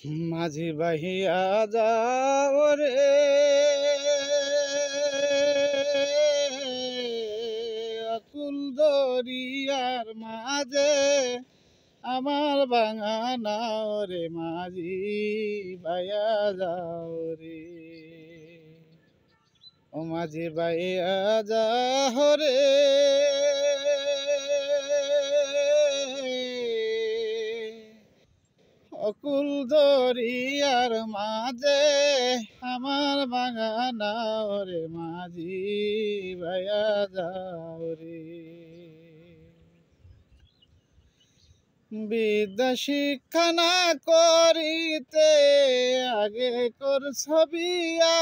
মাঝি বাহিয়া যাও রে অকুল দরিয়ার মাঝে আমার ভাঙা নাও রে মাঝি বাহিয়া যাও রে ও মাঝি বাহিয়া যাও রে অকুল দরিয়ার মাঝে আমার ভাঙা নাও রে মাঝি ভাইয়া যাও রে বিদ্যা শিক্ষা না করিতে আগে কর ছবিয়া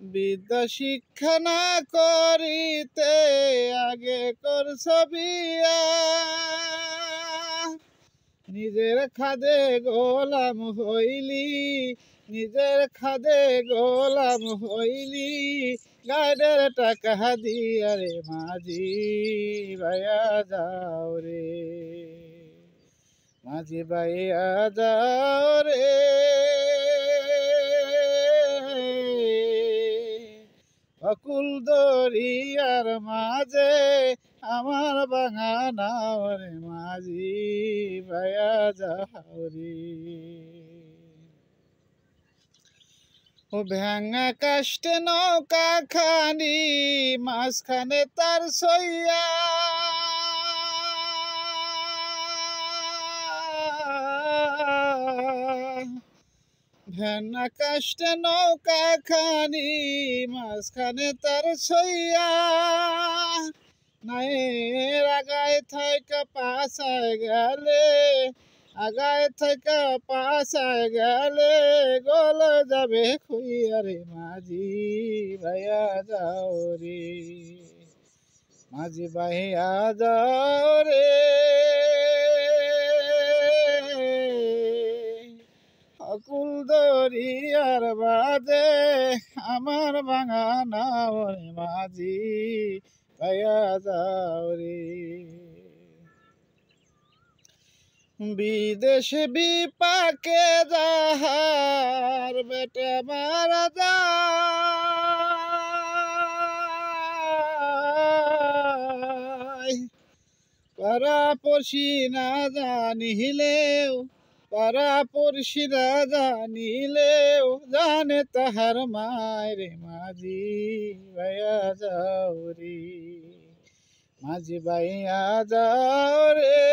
বিদ্যা শিক্ষা না করিতে আগে করছ বিয়া নিজের খাদে গোলাম হইলি নিজের খাদে গোলাম হইলি গাইডের টাকা দিয়া রে মাঝি ভাইয়া যাও রে মাঝি ভাইয়া যাও রে অকুল দরিয়ার মাঝে আমার ভাঙা নাও রে মাঝি ভাইয়া যাও রে ও ভাঙা কাষ্টে নৌকা খানি মাঝখানে তার সইয়া ভাঙা কাষ্টে নৌকা খানি মাঝখানে তার ছইয়া নাই আগায় থাইকা পাশায় গেলে আগায় থাইকা পাশায় গেলে গোল যাবে খুইয়া রে মাঝি ভাইয়া যাও রে মাঝি ভাইয়া যাও রে অকুল দরিয়ার বাজে আমার ভাঙা নাও রে মাঝি ভাইয়া যাও রে বিদেশে বিপাকে যাহার বেটা মারা যায় পাড়া পড়শি না জানিলেও পাড়া পড়শি না জানিলেও জানে তাহার মায়ের মাঝি ভাইয়া যাও রে মাঝি ভাইয়া যাও রে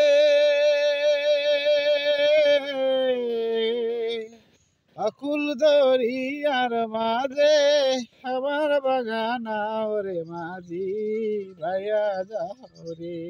অকুল দরিয়ার মাঝে আমার বাগান রে মাঝি ভাইয়া যাও রে।